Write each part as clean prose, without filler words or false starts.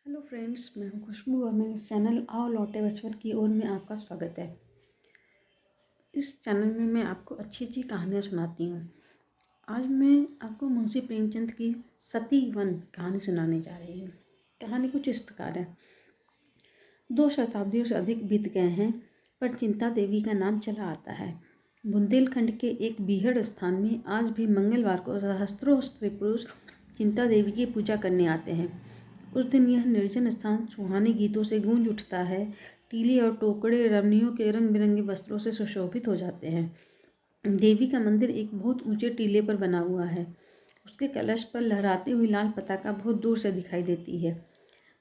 Hello friends, मैं हूं खुशबू और मेरे चैनल आओ लौटे बचपन की ओर में आपका स्वागत है। इस चैनल में मैं आपको अच्छी अच्छी कहानियाँ सुनाती हूँ। आज मैं आपको मुंशी प्रेमचंद की सती वन कहानी सुनाने जा रही हूँ। कहानी कुछ इस प्रकार है। 2 शताब्दियों से अधिक बीत गए हैं, पर चिंता देवी का नाम चला आता है। बुंदेलखंड के एक बीहड़ स्थान में आज भी मंगलवार को सहस्त्रों स्त्री पुरुष चिंता देवी की पूजा करने आते हैं। उस दिन यह निर्जन स्थान सुहाने गीतों से गूंज उठता है। टीले और टोकरे रमणियों के रंग बिरंगे वस्त्रों से सुशोभित हो जाते हैं। देवी का मंदिर एक बहुत ऊंचे टीले पर बना हुआ है। उसके कलश पर लहराती हुई लाल पताका बहुत दूर से दिखाई देती है।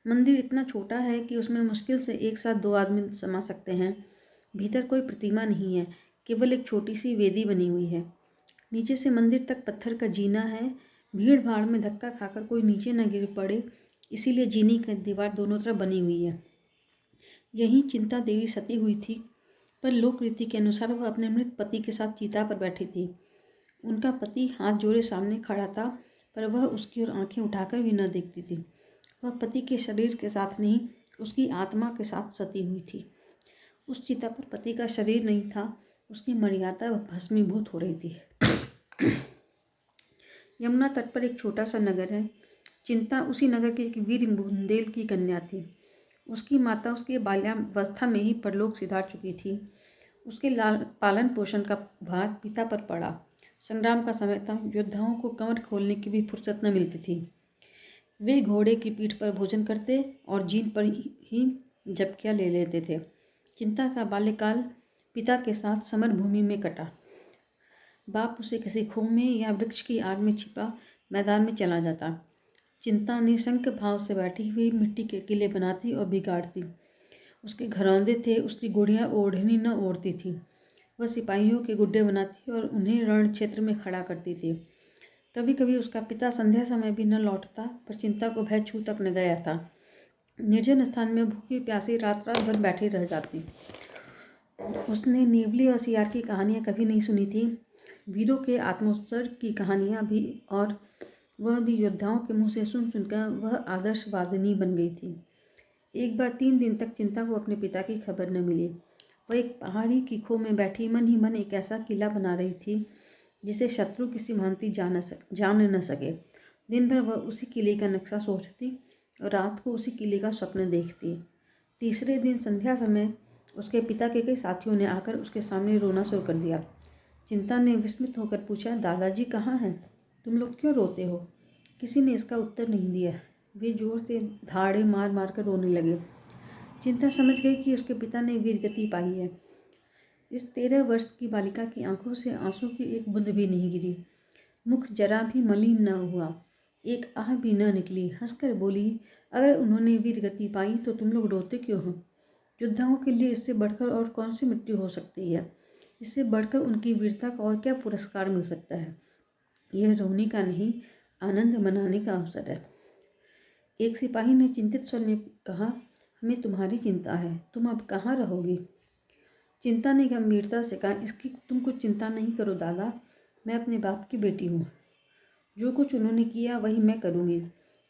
मंदिर इतना छोटा है कि उसमें मुश्किल से एक साथ 2 आदमी समा सकते हैं। भीतर कोई प्रतिमा नहीं है, केवल एक छोटी सी वेदी बनी हुई है। नीचे से मंदिर तक पत्थर का जीना है। भीड़ भाड़ में धक्का खाकर कोई नीचे न गिर पड़े, इसीलिए जीने की दीवार दोनों तरफ बनी हुई है। यहीं चिंता देवी सती हुई थी, पर लोक रीति के अनुसार वह अपने मृत पति के साथ चिता पर बैठी थी। उनका पति हाथ जोड़े सामने खड़ा था, पर वह उसकी ओर आंखें उठाकर भी न देखती थी। वह पति के शरीर के साथ नहीं, उसकी आत्मा के साथ सती हुई थी। उस चिता पर पति का शरीर नहीं था, उसकी मर्यादा भस्मीभूत हो रही थी। यमुना तट पर एक छोटा सा नगर है। चिंता उसी नगर के एक वीर बुंदेल की कन्या थी। उसकी माता उसकी बाल्यावस्था में ही परलोक सिधार चुकी थी। उसके पालन पोषण का भार पिता पर पड़ा। संग्राम का समय था, योद्धाओं को कमर खोलने की भी फुर्सत न मिलती थी। वे घोड़े की पीठ पर भोजन करते और जीन पर ही झपकियाँ ले लेते थे। चिंता का बाल्यकाल पिता के साथ समर भूमि में कटा। बाप उसे किसी खूह में या वृक्ष की आड़ में छिपा मैदान में चला जाता। चिंता निशंक भाव से बैठी हुई मिट्टी के किले बनाती और बिगाड़ती। उसके घरौंदे थे, उसकी गुड़ियाँ ओढ़नी न ओढ़ती थी। वह सिपाहियों के गुड्डे बनाती और उन्हें रण क्षेत्र में खड़ा करती थी। कभी कभी उसका पिता संध्या समय भी न लौटता, पर चिंता को भय छू तक न गया था। निर्जन स्थान में भूखी प्यासी रात रात भर बैठी रह जाती। उसने नीवली और सियार की कहानियाँ कभी नहीं सुनी थी। वीरों के आत्मोत्सर्ग की कहानियाँ भी, और वह भी योद्धाओं के मुँह से सुन सुनकर वह आदर्शवादिनी बन गई थी। एक बार 3 दिन तक चिंता को अपने पिता की खबर न मिली। वह एक पहाड़ी की खो में बैठी मन ही मन एक ऐसा किला बना रही थी जिसे शत्रु किसी भांति जान न सके। दिन भर वह उसी किले का नक्शा सोचती और रात को उसी किले का स्वप्न देखती। तीसरे दिन संध्या समय उसके पिता के कई साथियों ने आकर उसके सामने रोना शुरू कर दिया। चिंता ने विस्मित होकर पूछा, दादाजी कहाँ हैं? तुम लोग क्यों रोते हो? किसी ने इसका उत्तर नहीं दिया। वे जोर से धाड़े मार मार कर रोने लगे। चिंता समझ गई कि उसके पिता ने वीरगति पाई है। इस 13 वर्ष की बालिका की आंखों से आंसू की एक बूंद भी नहीं गिरी। मुख जरा भी मलिन न हुआ, एक आह भी न निकली। हंसकर बोली, अगर उन्होंने वीरगति पाई तो तुम लोग रोते क्यों हो? योद्धाओं के लिए इससे बढ़कर और कौन सी मृत्यु हो सकती है? इससे बढ़कर उनकी वीरता का और क्या पुरस्कार मिल सकता है? यह रोने का नहीं, आनंद मनाने का अवसर है। एक सिपाही ने चिंतित स्वर में कहा, हमें तुम्हारी चिंता है, तुम अब कहाँ रहोगी? चिंता ने गंभीरता से कहा, इसकी तुम कुछ चिंता नहीं करो दादा, मैं अपने बाप की बेटी हूँ। जो कुछ उन्होंने किया वही मैं करूँगी।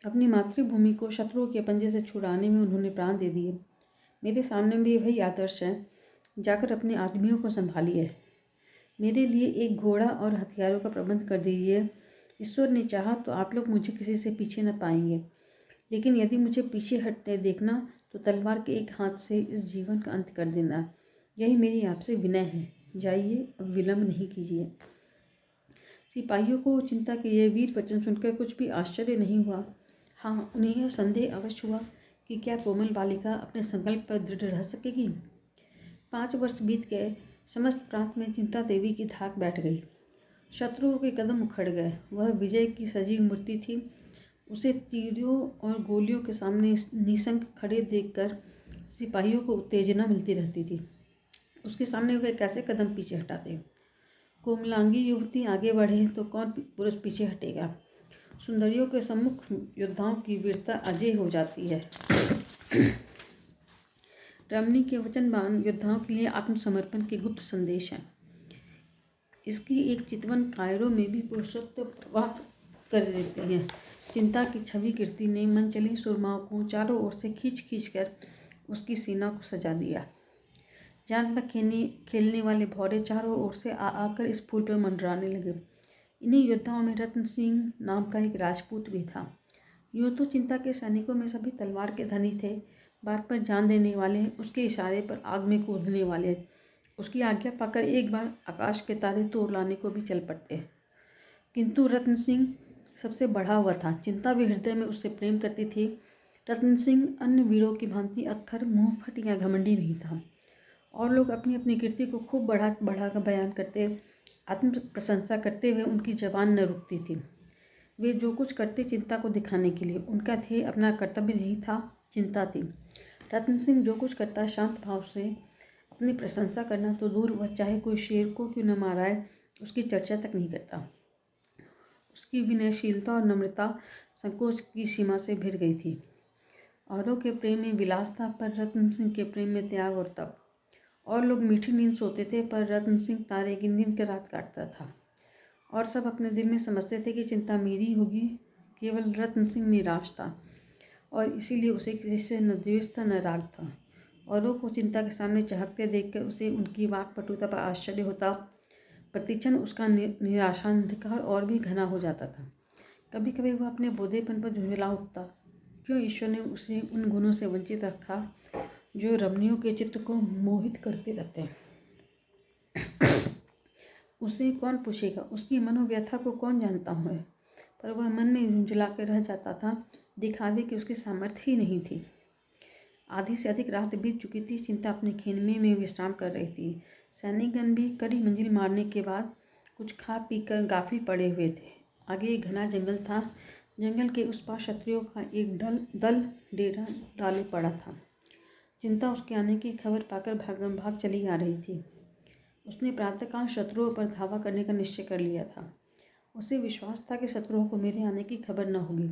अपनी मातृभूमि को शत्रुओं के पंजे से छुड़ाने में उन्होंने प्राण दे दिए। मेरे सामने भी वही आदर्श है। जाकर अपने आदमियों को संभालिए। मेरे लिए एक घोड़ा और हथियारों का प्रबंध कर दीजिए। ईश्वर ने चाहा तो आप लोग मुझे किसी से पीछे न पाएंगे, लेकिन यदि मुझे पीछे हटते देखना तो तलवार के एक हाथ से इस जीवन का अंत कर देना। यही मेरी आपसे विनय है। जाइए, अब विलम्ब नहीं कीजिए। सिपाहियों को चिंता के ये वीर वचन सुनकर कुछ भी आश्चर्य नहीं हुआ। हाँ, उन्हें यह संदेह अवश्य हुआ कि क्या कोमल बालिका अपने संकल्प पर दृढ़ रह सकेगी। 5 वर्ष बीत गए। समस्त प्रांत में चिंता देवी की धाक बैठ गई। शत्रुओं के कदम उखड़ गए। वह विजय की सजीव मूर्ति थी। उसे तीरों और गोलियों के सामने निशंक खड़े देखकर सिपाहियों को उत्तेजना मिलती रहती थी। उसके सामने वे कैसे कदम पीछे हटाते। कोमलांगी युवती आगे बढ़े तो कौन पुरुष पीछे हटेगा। सुंदरियों के सम्मुख योद्धाओं की वीरता अजय हो जाती है। रमणी के वचनबान योद्धाओं के लिए आत्मसमर्पण के गुप्त संदेश हैं। इसकी एक चितवन कायरों में भी पुरुषत्व प्रवाह कर देती है। चिंता की छवि कीर्ति ने मन चली सुरमाओं को चारों ओर से खींच खींच कर उसकी सीना को सजा दिया। जान पर खेलने वाले भौरे चारों ओर से आकर इस फूल पर मंडराने लगे। इन्हीं योद्धाओं में रत्न सिंह नाम का एक राजपूत भी था। यूँ तो चिंता के सैनिकों में सभी तलवार के धनी थे, बात पर जान देने वाले, उसके इशारे पर आग में कूदने वाले, उसकी आज्ञा पाकर एक बार आकाश के तारे तोड़ लाने को भी चल पड़ते। किंतु रत्न सिंह सबसे बढ़ा हुआ था। चिंता भी हृदय में उससे प्रेम करती थी। रत्न सिंह अन्य वीरों की भांति अक्खर मुंहफट या घमंडी नहीं था। और लोग अपनी अपनी कीर्ति को खूब बढ़ा बढ़ा कर बयान करते, आत्म प्रशंसा करते हुए उनकी जबान न रुकती थी। वे जो कुछ करते चिंता को दिखाने के लिए, उनका ध्येय अपना कर्तव्य नहीं था, चिंता थी। रत्न सिंह जो कुछ करता शांत भाव से, अपनी प्रशंसा करना तो दूर, वह चाहे कोई शेर को क्यों न माराए उसकी चर्चा तक नहीं करता। उसकी विनयशीलता और नम्रता संकोच की सीमा से भिड़ गई थी। औरों के प्रेम में विलास था, पर रत्न सिंह के प्रेम में त्याग और तप। और लोग मीठी नींद सोते थे, पर रत्न सिंह तारे गिन गिन के रात काटता था। और सब अपने दिल में समझते थे कि चिंता मेरी होगी। केवल रत्न सिंह निराश था, और इसीलिए उसे किसी से न द्वेष था न राग था। औरों को चिंता के सामने चहकते देखकर उसे उनकी वाक्पटुता पर आश्चर्य होता। प्रतिक्षण उसका निराशांधकार और भी घना हो जाता था। कभी कभी वह अपने बोधेपन पर झुंझला उठता। क्यों ईश्वर ने उसे उन गुणों से वंचित रखा जो रमणियों के चित्त को मोहित करते रहते हैं। उसे कौन पूछेगा, उसकी मनोव्यथा को कौन जानता है। पर वह मन में झुंझला कर रह जाता था। दिखावे की उसकी सामर्थ्य ही नहीं थी। आधी से अधिक रात बीत चुकी थी। चिंता अपने खेमे में विश्राम कर रही थी। सैनिकगण भी कड़ी मंजिल मारने के बाद कुछ खा पी कर गाफिल पड़े हुए थे। आगे एक घना जंगल था। जंगल के उस पार क्षत्रियों का एक दल डेरा डाले पड़ा था। चिंता उसके आने की खबर पाकर भाग चली आ रही थी। उसने प्रातःकाल शत्रुओं पर धावा करने का निश्चय कर लिया था। उसे विश्वास था कि शत्रुओं को मेरे आने की खबर न होगी,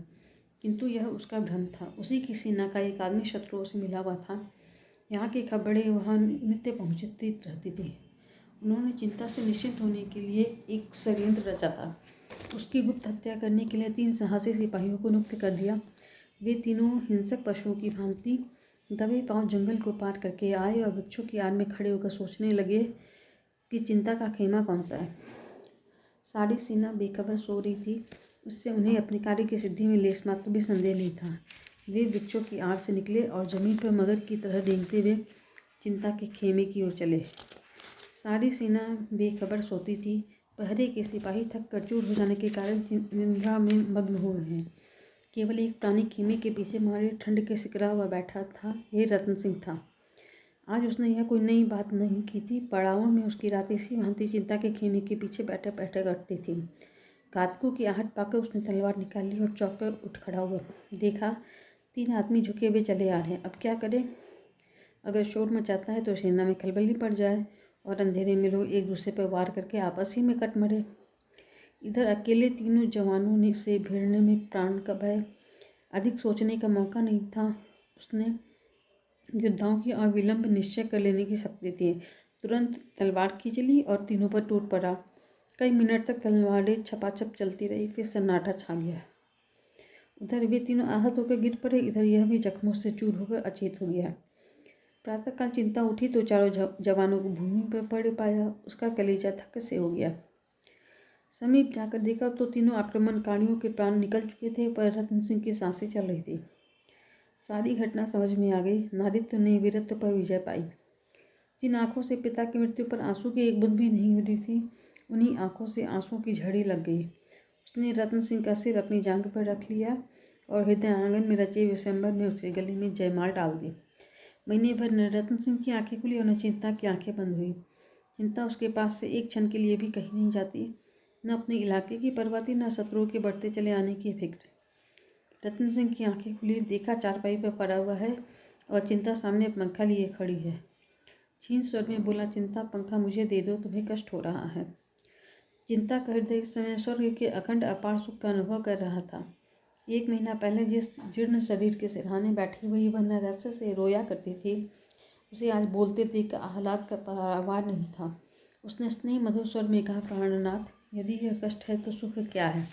किंतु यह उसका भ्रम था। उसी की सेना का एक आदमी शत्रुओं से मिला हुआ था। यहाँ की खबरें वहाँ नित्य पहुँचती रहती थी। उन्होंने चिंता से निश्चित होने के लिए एक षड्यंत्र रचा था। उसकी गुप्त हत्या करने के लिए 3 साहसी सिपाहियों को नियुक्त कर दिया। वे तीनों हिंसक पशुओं की भांति दबे पांव जंगल को पार करके आए और वृक्षों की आड़ में खड़े होकर सोचने लगे कि चिंता का खेमा कौन सा है। सारी सेना बेखबर सो रही थी। उससे उन्हें अपने कार्य की सिद्धि में लेस मात्र भी संदेह नहीं था। वे वृक्षों की आड़ से निकले और जमीन पर मगर की तरह रेंगते हुए चिंता के खेमे की ओर चले। सारी सेना बेखबर सोती थी। पहरे के सिपाही थक कर चूर हो जाने के कारण निद्रा में मग्न हुए हैं। केवल एक प्राणी खेमे के पीछे मारे ठंड के सिकरा हुआ बैठा था। यह रत्न सिंह था। आज उसने यह कोई नई बात नहीं की थी। पड़ावों में उसकी रात इसी भांति चिंता के खेमे के पीछे बैठे बैठे कटती थी। घातकों की आहट पाकर उसने तलवार निकाली और चौंक कर उठ खड़ा हुआ। देखा 3 आदमी झुके हुए चले आ रहे हैं। अब क्या करें? अगर शोर मचाता है तो सेना में खलबली पड़ जाए और अंधेरे में लोग एक दूसरे पर वार करके आपस ही में कट मरे। इधर अकेले तीनों जवानों ने से भिड़ने में प्राण का भय। अधिक सोचने का मौका नहीं था। उसने योद्धाओं की अविलंब निश्चय कर लेने की शक्ति थी। तुरंत तलवार खींच ली और तीनों पर टूट पड़ा। कई मिनट तक तलवारें छपाछप चलती रही, फिर सन्नाटा छा गया। उधर वे तीनों आहत होकर गिर पड़े, इधर यह भी जख्मों से चूर होकर अचेत हो गया। प्रातःकाल चिंता उठी तो चारों जवानों को भूमि पर पड़ पाया। उसका कलेजा थक्क से हो गया। समीप जाकर देखा तो तीनों आक्रमणकारियों के प्राण निकल चुके थे, पर रत्न सिंह की सांसें चल रही थी। सारी घटना समझ में आ गई। नारित्व ने वीरत्व पर विजय पाई। जिन आंखों से पिता की मृत्यु पर आंसू की एक बूंद भी नहीं गिरी थी, उन्हीं आंखों से आंसू की झड़ी लग गई। उसने रत्न सिंह का सिर अपनी जांघ पर रख लिया और हृदय आंगन में रचे विश्वंभर में उसके गले में जयमाल डाल दी। महीने भर न रत्न सिंह की आंखें खुली और न चिंता की आंखें बंद हुई। चिंता उसके पास से एक क्षण के लिए भी कहीं नहीं जाती। न अपने इलाके की परवाह थी, न शत्रुओं के बढ़ते चले आने की फिक्र। रत्न सिंह की आंखें खुली, देखा चारपाई पर पड़ा हुआ है और चिंता सामने पंखा लिए खड़ी है। क्षीण स्वर में बोला, चिंता पंखा मुझे दे दो, तुम्हें कष्ट हो रहा है। चिंता का हृदय इस समय स्वर्ग के अखंड अपार सुख का अनुभव कर रहा था। 1 महीना पहले जिस जीर्ण शरीर के सिरहाने बैठी हुई वह नैराश्य से रोया करती थी, उसे आज बोलते देख आह्लाद का पारावार नहीं था। उसने स्नेह मधुर स्वर में कहा, प्राणनाथ, यदि यह कष्ट है तो सुख क्या है?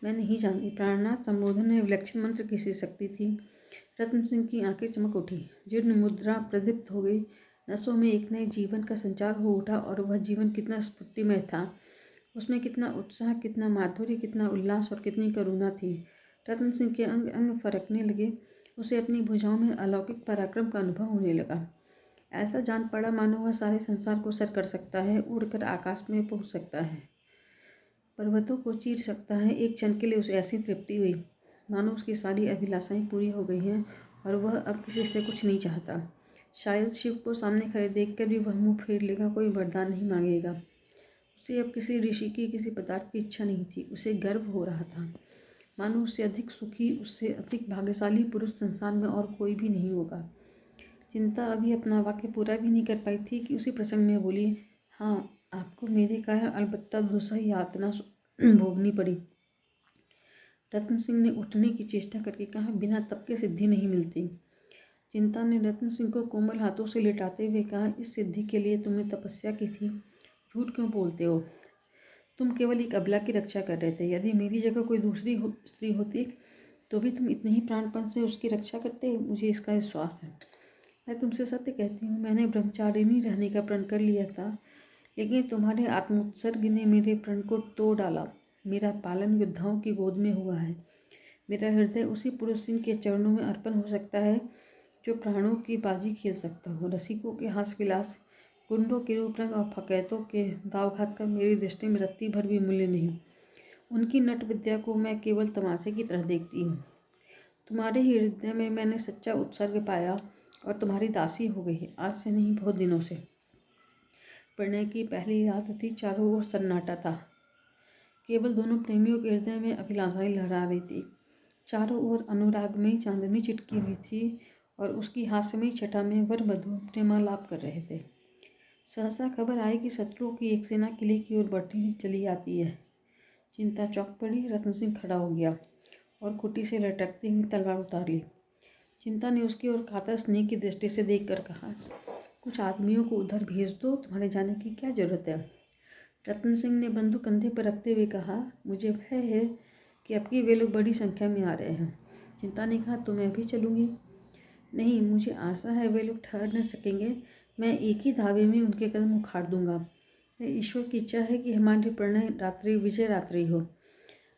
मैं नहीं जानती। प्राणनाथ संबोधन में विलक्षण मंत्र की सी शक्ति थी। रत्न सिंह की आंखें चमक उठी, जीर्ण मुद्रा प्रदीप्त हो गई, नसों में एक नए जीवन का संचार हो उठा और वह जीवन कितना स्फूर्तिमय था। उसमें कितना उत्साह, कितना माधुर्य, कितना उल्लास और कितनी करुणा थी। रत्न सिंह के अंग अंग फरकने लगे। उसे अपनी भुजाओं में अलौकिक पराक्रम का अनुभव होने लगा। ऐसा जान पड़ा मानो वह सारे संसार को सर कर सकता है, उड़कर आकाश में पहुंच सकता है, पर्वतों को चीर सकता है। एक क्षण के लिए उसे ऐसी तृप्ति हुई मानो उसकी सारी अभिलाषाएं पूरी हो गई हैं और वह अब किसी से कुछ नहीं चाहता। शायद शिव को सामने खड़े देखकर भी वह मुंह फेर लेगा, कोई वरदान नहीं मांगेगा। उसे अब किसी ऋषि की, किसी पदार्थ की इच्छा नहीं थी। उसे गर्व हो रहा था मानो उससे अधिक सुखी, उससे अधिक भाग्यशाली पुरुष संसार में और कोई भी नहीं होगा। चिंता अभी अपना वाक्य पूरा भी नहीं कर पाई थी कि उसी प्रसंग में बोली, हाँ, आपको मेरे कारण अलबत्ता दुसह यातना भोगनी पड़ी। रत्न सिंह ने उठने की चेष्टा करके कहा, बिना तप के सिद्धि नहीं मिलती। चिंता ने रत्न सिंह को कोमल हाथों से लिटाते हुए कहा, इस सिद्धि के लिए तुमने तपस्या की थी, झूठ क्यों बोलते हो? तुम केवल एक अबला की रक्षा कर रहे थे। यदि मेरी जगह कोई दूसरी स्त्री होती तो भी तुम इतने ही प्राणपण से उसकी रक्षा करते। मुझे इसका विश्वास है। मैं तुमसे सत्य कहती हूँ, मैंने ब्रह्मचारिणी रहने का प्रण कर लिया था, लेकिन तुम्हारे आत्मोत्सर्ग ने मेरे प्रण को तोड़ डाला। मेरा पालन योद्धाओं की गोद में हुआ है। मेरा हृदय उसी पुरुष सिंह के चरणों में अर्पण हो सकता है जो प्राणों की बाजी खेल सकता हो। रसिकों के हास विलास, गुंडों के रूप रंग और फकैतों के दावघात का मेरी दृष्टि में रत्ती भर भी मूल्य नहीं। उनकी नट विद्या को मैं केवल तमाशे की तरह देखती हूँ। तुम्हारे ही हृदय में मैंने सच्चा उत्सर्ग पाया और तुम्हारी दासी हो गई। आज से नहीं, बहुत दिनों से। प्रणय की पहली रात थी, चारों ओर सन्नाटा था। केवल दोनों प्रेमियों के हृदय में अभिलाषाएं लहरा रही थी। चारों ओर अनुरागमयी चांदनी चिटकी हुई थी और उसकी हास्यमयी छटा में वर वधू प्रेमालाप कर रहे थे। सहसा खबर आई कि शत्रुओं की एक सेना किले की ओर बढ़ती चली आती है। चिंता चौंक पड़ी। रत्न सिंह खड़ा हो गया और खुटी से लटकती हुई तलवार उतार ली। चिंता ने उसकी ओर कातर स्नेह की दृष्टि से देखकर कहा, कुछ आदमियों को उधर भेज दो, तुम्हारे जाने की क्या जरूरत है? रत्न सिंह ने बंदूक कंधे पर रखते हुए कहा, मुझे भय है कि अब की वे लोग बड़ी संख्या में आ रहे हैं। चिंता ने कहा, तो मैं भी चलूँगी। नहीं, मुझे आशा है वे लोग ठहर न सकेंगे। मैं एक ही धावे में उनके कदम उखाड़ दूंगा। ईश्वर की इच्छा है कि हमारी प्रणय रात्रि विजय रात्रि हो।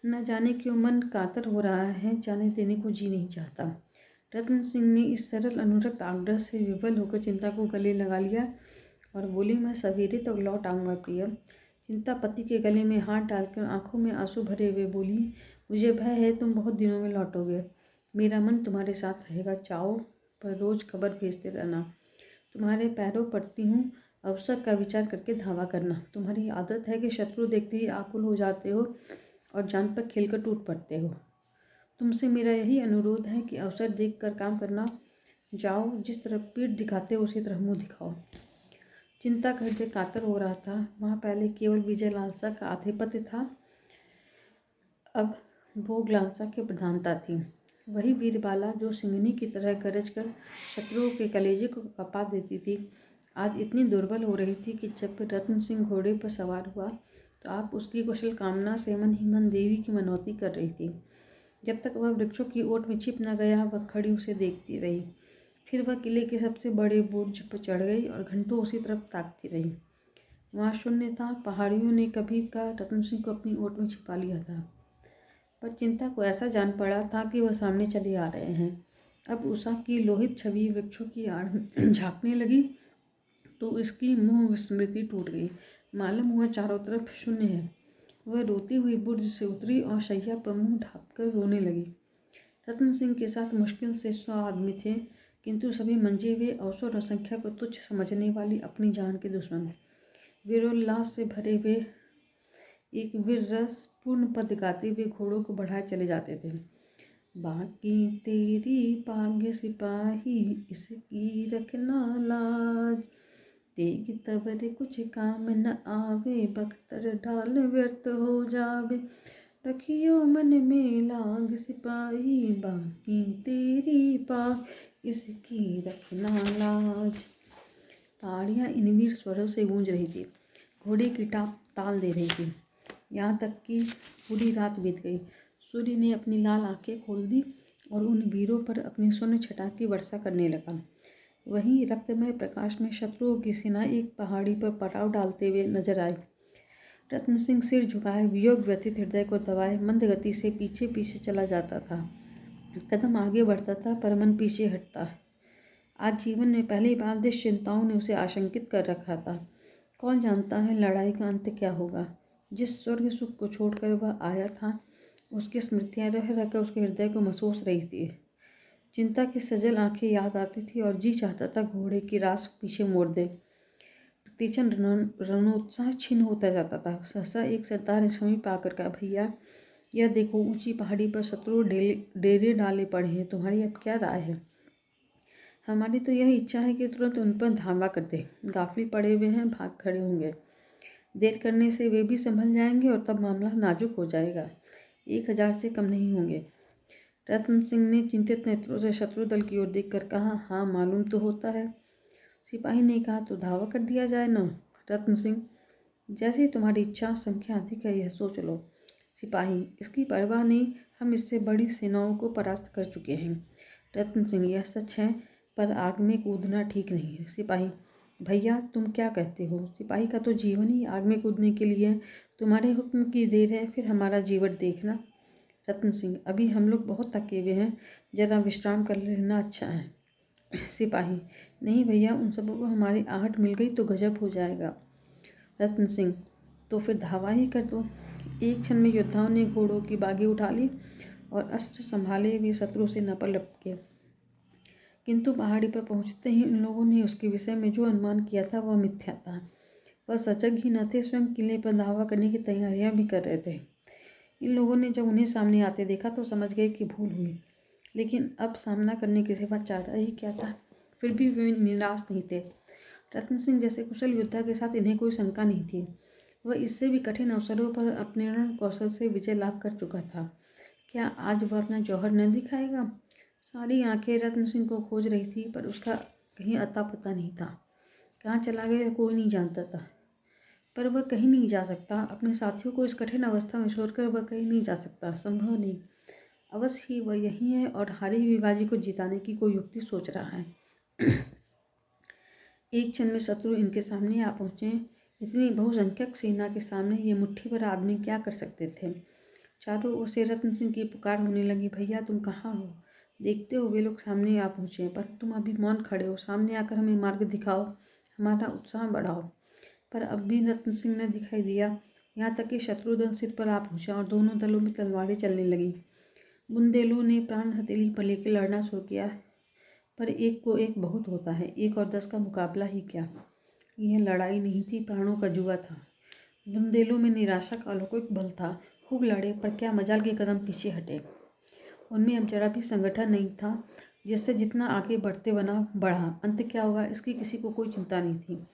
न जाने क्यों मन कातर हो रहा है, जाने देने को जी नहीं चाहता। रत्न सिंह ने इस सरल अनुरक्त आग्रह से विवल होकर चिंता को गले लगा लिया और बोली, मैं सवेरे तक लौट आऊँगा प्रिय। चिंता पति के गले में हाथ डालकर आंखों में आंसू भरे हुए बोली, मुझे भय है तुम बहुत दिनों में लौटोगे। मेरा मन तुम्हारे साथ रहेगा। चाहो पर रोज़ खबर भेजते रहना। तुम्हारे पैरों पड़ती हूँ, अवसर का विचार करके धावा करना। तुम्हारी आदत है कि शत्रु देखते ही आकुल हो जाते हो और जान पर खेलकर टूट पड़ते हो। तुमसे मेरा यही अनुरोध है कि अवसर देखकर काम करना। जाओ, जिस तरफ पीठ दिखाते हो उसी तरफ मुँह दिखाओ। चिंता का हृदय कातर हो रहा था। वहाँ पहले केवल विजय लालसा का आधिपत्य था, अब भोग लालसा की प्रधानता थी। वही वीरबाला जो सिंहनी की तरह गरज कर शत्रुओं के कलेजे को कपा देती थी, आज इतनी दुर्बल हो रही थी कि जब रत्न सिंह घोड़े पर सवार हुआ तो आप उसकी कुशल कामना से मन ही मन देवी की मनौती कर रही थी। जब तक वह वृक्षों की ओट में छिप न गया, वह खड़ी उसे देखती रही। फिर वह किले के सबसे बड़े बुर्ज पर चढ़ गई और घंटों उसी तरफ ताकती रही। वहाँ शून्य था। पहाड़ियों ने कभी का रत्न सिंह को अपनी ओट में छिपा लिया था, पर चिंता को ऐसा जान पड़ा था कि वह सामने चले आ रहे हैं। अब उषा की लोहित छवि वृक्षों की आड़ में झांकने लगी तो इसकी मोह विस्मृति टूट गई। मालूम हुआ चारों तरफ शून्य है। वह रोती हुई बुर्ज से उतरी और शैया पर मुँह ढाँपकर रोने लगी। रत्न सिंह के साथ मुश्किल से 100 आदमी थे, किंतु सभी मंजे हुए, अवसर और संख्या को तुच्छ समझने वाली अपनी जान के दुश्मन। वीरोल्लास से भरे हुए एक वीर रस पूर्ण पद गाते हुए घोड़ों को बढ़ाए चले जाते थे। बाकी तेरी पाग सिपाही, इसकी रखना लाज, तेग तवर कुछ काम न आवे, बख्तर ढाल व्यर्थ हो जावे, रखियो मन में लाग सिपाही, बाकी तेरी पाग इसकी रखना लाज। पहाड़ियाँ इन वीर स्वरों से गूंज रही थी, घोड़े की टाप ताल दे रही थी। यहाँ तक कि पूरी रात बीत गई। सूर्य ने अपनी लाल आंखें खोल दी और उन वीरों पर अपनी स्वर्ण छटा की वर्षा करने लगा। वहीं रक्तमय प्रकाश में शत्रुओं की सेना एक पहाड़ी पर पड़ाव डालते हुए नजर आई। रत्न सिंह सिर झुकाए, वियोग व्यथित हृदय को दबाए मंद गति से पीछे पीछे चला जाता था। कदम आगे बढ़ता था पर मन पीछे हटता। आज जीवन में पहली बार दुश्चिंताओं ने उसे आशंकित कर रखा था। कौन जानता है लड़ाई का अंत क्या होगा। जिस स्वर्ग सुख को छोड़कर वह आया था, उसकी स्मृतियां रह रहकर उसके हृदय को महसूस रही थी। चिंता की सजल आंखें याद आती थी और जी चाहता था घोड़े की रास पीछे मोड़ दे। प्रतीचन रणोत्साह छीन होता जाता था। सहसा एक सरदार ने समीप आकर कहा, भैया यह देखो, ऊंची पहाड़ी पर शत्रु डेरे डाले पड़े हैं, तुम्हारी अब क्या राय है? हमारी तो यह इच्छा है कि तुरंत उन पर धावा कर दे। गाफिल पड़े हुए हैं, भाग खड़े होंगे। देर करने से वे भी संभल जाएंगे और तब मामला नाजुक हो जाएगा। 1000 से कम नहीं होंगे। रत्न सिंह ने चिंतित नेत्रों से शत्रु दल की ओर देखकर कहा, हाँ मालूम तो होता है। सिपाही ने कहा, तो धावा कर दिया जाए न। रत्न सिंह, जैसी तुम्हारी इच्छा, संख्या अधिक है यह सोच लो। सिपाही, इसकी परवाह नहीं, हम इससे बड़ी सेनाओं को परास्त कर चुके हैं। रत्न सिंह, यह सच है, पर आग में कूदना ठीक नहीं है। सिपाही, भैया तुम क्या कहते हो? सिपाही का तो जीवन ही आग में कूदने के लिए है। तुम्हारे हुक्म की देर है, फिर हमारा जीवन देखना। रत्न सिंह, अभी हम लोग बहुत थके हुए हैं, जरा विश्राम कर लेना अच्छा है। सिपाही, नहीं भैया, उन सबों को हमारी आहट मिल गई तो गजब हो जाएगा। रत्न सिंह, तो फिर धावा ही कर दो। एक क्षण में योद्धाओं ने घोड़ों की बागी उठा ली और अस्त्र संभाले हुए शत्रु सेना पर लपके। किंतु पहाड़ी पर पहुंचते ही उन लोगों ने उसके विषय में जो अनुमान किया था वह मिथ्या था। वह सजग ही न थे, स्वयं किले पर धावा करने की तैयारियां भी कर रहे थे। इन लोगों ने जब उन्हें सामने आते देखा तो समझ गए कि भूल हुई, लेकिन अब सामना करने के सिवा चारा ही क्या था। फिर भी वे निराश नहीं थे। रत्न सिंह जैसे कुशल योद्धा के साथ इन्हें कोई शंका नहीं थी। वह इससे भी कठिन अवसरों पर अपने रण कौशल से विजय लाभ कर चुका था। क्या आज वह अपना जौहर न दिखाएगा? सारी आंखें रत्न सिंह को खोज रही थी, पर उसका कहीं अता पता नहीं था। कहाँ चला गया कोई नहीं जानता था, पर वह कहीं नहीं जा सकता। अपने साथियों को इस कठिन अवस्था में छोड़कर वह कहीं नहीं जा सकता, संभव नहीं। अवश्य ही वह यही है और हारी हुई बाजी को जिताने की कोई युक्ति सोच रहा है। एक क्षण में शत्रु इनके सामने आ पहुंचे। इतनी बहुसंख्यक सेना के सामने ये मुट्ठी भर आदमी क्या कर सकते थे? चारों ओर से रत्न सिंह की पुकार होने लगी, भैया तुम कहाँ हो? देखते हो वे लोग सामने आ पहुँचे, पर तुम अभी मौन खड़े हो। सामने आकर हमें मार्ग दिखाओ, हमारा उत्साह बढ़ाओ। पर अब भी रत्न सिंह ने दिखाई दिया। यहाँ तक कि शत्रुदल सिर पर आ पहुँचा और दोनों दलों में तलवारें चलने लगीं। बुंदेलों ने प्राण हथेली पर लेकर लड़ना शुरू किया, पर एक को एक बहुत होता है, 1 और 10 का मुकाबला ही क्या। यह लड़ाई नहीं थी, प्राणों का जुआ था। बुंदेलों में निराशा का अलौकिक बल था। खूब लड़े, पर क्या मजाल के कदम पीछे हटे। उनमें अब जरा भी संगठन नहीं था, जिससे जितना आगे बढ़ते बढ़ा, अंत क्या हुआ इसकी किसी को कोई चिंता नहीं थी।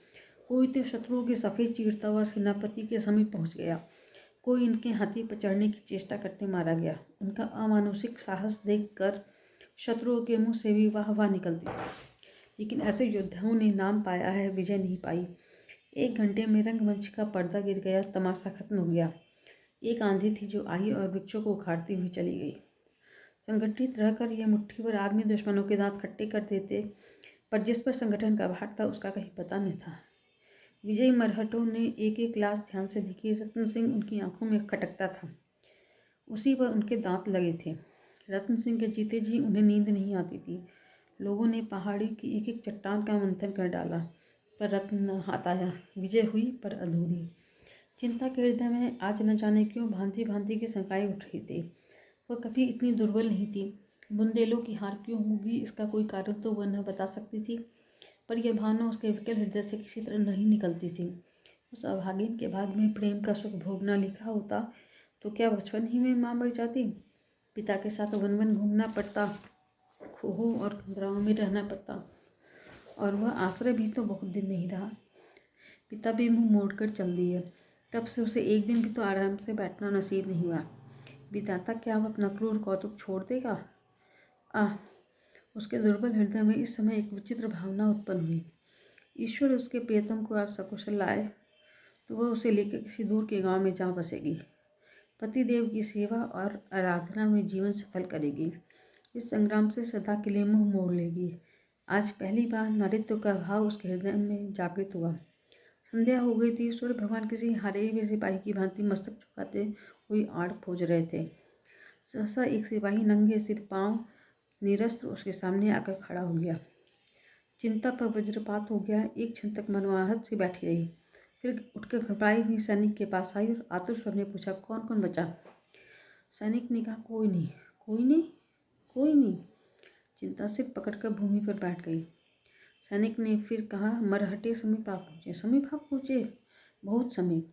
कोई तो शत्रुओं के सफ़ेद चीरता हुआ सेनापति के समीप पहुंच गया, कोई इनके हाथी पर चढ़ने की चेष्टा करते मारा गया। उनका अमानुषिक साहस देखकर शत्रुओं के मुंह से भी वाह वाह निकलती, लेकिन ऐसे योद्धाओं ने नाम पाया है, विजय नहीं पाई। 1 घंटे में रंगमंच का पर्दा गिर गया, तमाशा खत्म हो गया। एक आंधी थी जो आई और वृक्षों को उखाड़ती हुई चली गई। संगठित रहकर यह मुट्ठी भर आदमी दुश्मनों के दांत खट्टे कर देते, पर जिस पर संगठन का भार था उसका कहीं पता नहीं था। विजयी मरहटों ने एक एक लाश ध्यान से देखी। रत्न सिंह उनकी आंखों में खटकता था, उसी पर उनके दांत लगे थे। रत्न सिंह के जीते जी उन्हें नींद नहीं आती थी। लोगों ने पहाड़ी की एक एक चट्टान का मंथन कर डाला, पर रत्न न हाथ आया। विजय हुई पर अधूरी। चिंता के हृदय में आज न जाने क्यों भांति भांति की शंकाएं उठ रही थी। वह कभी इतनी दुर्बल नहीं थी। बुंदेलों की हार क्यों होगी इसका कोई कारण तो वह न बता सकती थी, पर यह भावना उसके विकल हृदय से किसी तरह नहीं निकलती थी। उस अभागिन के भाग में प्रेम का सुख भोगना लिखा होता तो क्या बचपन ही में माँ मर जाती? पिता के साथ वन वन घूमना पड़ता, खोहों और खंडराओं में रहना पड़ता, और वह आश्रय भी तो बहुत दिन नहीं रहा। पिता भी मुंह मोड़कर चल दिए। तब से उसे एक दिन भी तो आराम से बैठना नसीब नहीं हुआ। विधाता क्या वह अपना क्रूर कौतुक छोड़ देगा? आह! उसके दुर्बल हृदय में इस समय एक विचित्र भावना उत्पन्न हुई। ईश्वर उसके प्रियतम को आज सकुशल लाए तो वह उसे लेकर किसी दूर के गांव में जा बसेगी। पतिदेव की सेवा और आराधना में जीवन सफल करेगी। इस संग्राम से सदा के लिए मुंह मोड़ लेगी। आज पहली बार नारित्व का भाव उसके हृदय में जागृत हुआ। संध्या हो गई थी। सूर्य भगवान किसी हारे हुए सिपाही की भांति मस्तक झुकाते हुए आड़ खोज रहे थे। सहसा एक सिपाही नंगे सिर पांव निरस्त्र उसके सामने आकर खड़ा हो गया। चिंता पर वज्रपात हो गया। एक क्षण तक मनोआहत से बैठी रही, फिर उठकर घबराई हुई सैनिक के पास आई और आतुर स्वर में पूछा, कौन कौन बचा? सैनिक ने कहा, कोई नहीं, कोई नहीं, कोई नहीं। चिंता सिर पकड़कर भूमि पर बैठ गई। सैनिक ने फिर कहा, मरहटे समीप आ पहुँचे। समीप आ पहुँचे? बहुत समीप।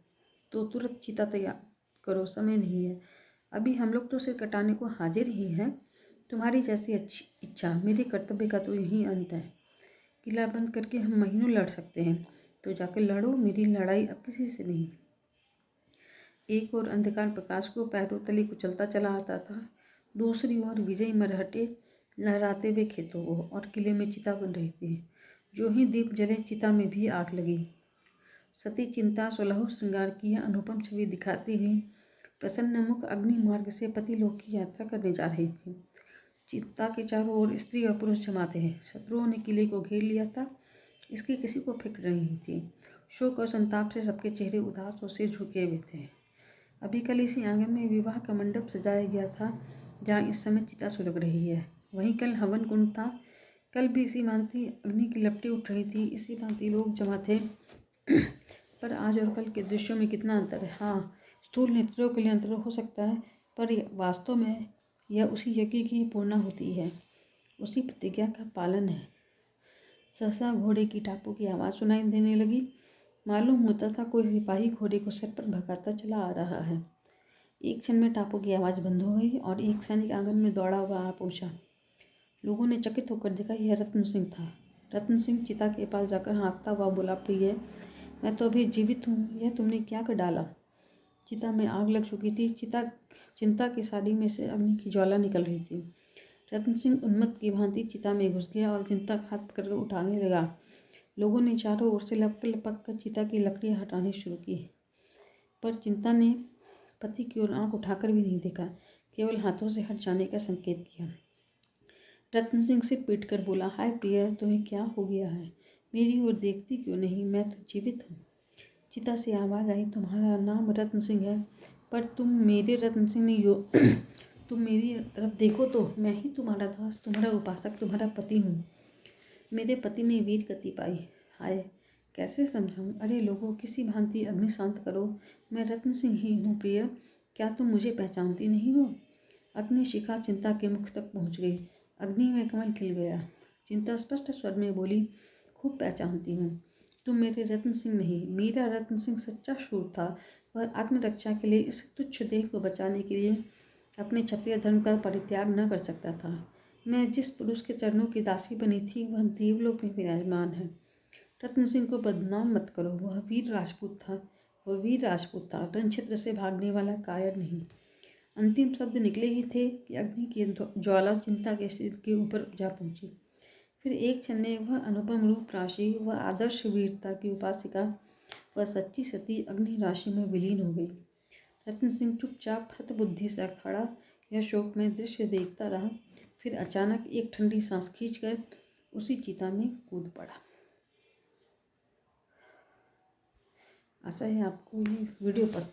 तो तुरंत चिता तैयार करो, समय नहीं है। अभी हम लोग तो सिर कटाने को हाजिर ही हैं। तुम्हारी जैसी अच्छी इच्छा। मेरे कर्तव्य का तो यही अंत है। किला बंद करके हम महीनों लड़ सकते हैं, तो जाकर लड़ो। मेरी लड़ाई अब किसी से नहीं। एक और अंधकार प्रकाश को पैरों तले कुचलता चला आता था, दूसरी ओर विजयी मरहटे लहराते हुए खेतों को और किले में चिता बन रही थी। जो ही दीप जले, चिता में भी आग लगी। सती चिंता सुलह श्रृंगार की अनुपम छवि दिखाती हुई प्रसन्न मुख अग्नि मार्ग से पति लोक की यात्रा करने जा रही थी। चिता के चारों ओर स्त्री और पुरुष जमा थे। शत्रुओं ने किले को घेर लिया था। इसकी किसी को फिक्र नहीं थी। शोक और संताप से सबके चेहरे उदास और सिर झुके हुए थे। अभी कल इसी आंगन में विवाह का मंडप सजाया गया था, जहाँ इस समय चिता सुलग रही है। वहीं कल हवन कुंड था। कल भी इसी भांति अग्नि की लपटें उठ रही थी, इसी भांति लोग जमा थे। पर आज और कल के दृश्यों में कितना अंतर है। हाँ, स्थूल नेत्रों के लिए अंतर हो सकता है, पर वास्तव में यह उसी यज्ञ की पूर्णा होती है, उसी प्रतिज्ञा का पालन है। सहसा घोड़े की टापों की आवाज़ सुनाई देने लगी। मालूम होता था कोई सिपाही घोड़े को सर पर भगाता चला आ रहा है। एक क्षण में टापों की आवाज़ बंद हो गई और एक सैनिक आंगन में दौड़ा हुआ आ पहुंचा। लोगों ने चकित होकर देखा, यह रत्न सिंह था। रत्न सिंह चिता के पास जाकर हाँफता हुआ बोला, प्रिय, मैं तो अभी जीवित हूँ। यह तुमने क्या कर डाला? चिता में आग लग चुकी थी। चिंता की साड़ी में से अग्नि की ज्वाला निकल रही थी। रत्न सिंह उन्मत्त की भांति चिता में घुस गया और चिंता का हाथ पकड़कर उठाने लगा। लोगों ने चारों ओर से लपक लपक कर चिता की लकड़ियाँ हटानी शुरू की, पर चिंता ने पति की ओर आंख उठाकर भी नहीं देखा, केवल हाथों से हट जाने का संकेत किया। रत्न सिंह सिर पीट कर बोला, हाय प्रिय, तुम्हें क्या हो गया है? मेरी ओर देखती क्यों नहीं? मैं तो जीवित हूँ। चिता से आवाज़ आई, तुम्हारा नाम रत्न सिंह है, पर तुम मेरे रत्न सिंह नहीं हो। तुम मेरी तरफ देखो तो मैं ही तुम्हारा दास, तुम्हारा उपासक, तुम्हारा पति हूँ। मेरे पति ने वीर गति पाई। हाय, कैसे समझाऊँ? अरे लोगों, किसी भांति अग्नि शांत करो। मैं रत्न सिंह ही हूँ प्रिय। क्या तुम मुझे पहचानती नहीं हो? अग्नि शिखा चिंता के मुख तक पहुँच गई। अग्नि में कमल खिल गया। चिंता स्पष्ट स्वर में बोली, खूब पहचानती हूँ। तुम मेरे रत्न सिंह नहीं। मेरा रत्न सिंह सच्चा शूर था। वह आत्मरक्षा के लिए, इस तुच्छ देह को बचाने के लिए अपने क्षत्रिय धर्म का परित्याग न कर सकता था। मैं जिस पुरुष के चरणों की दासी बनी थी, वह देवलोक में विराजमान है। रत्न सिंह को बदनाम मत करो। वह वीर राजपूत था। वह वीर राजपूत था, रणक्षेत्र से भागने वाला कायर नहीं। अंतिम शब्द निकले ही थे कि अग्नि की ज्वाला चिंता के सिर के ऊपर जा पहुंची। फिर एक क्षण में वह अनुपम रूप राशि, वह आदर्श वीरता की उपासिका, वह सच्ची सती अग्नि राशि में विलीन हो गई। रत्न सिंह चुपचाप हतबुद्धि से खड़ा यह शोकमय दृश्य देखता रहा। फिर अचानक एक ठंडी सांस खींचकर उसी चिता में कूद पड़ा। आशा है आपको ये वीडियो पसंद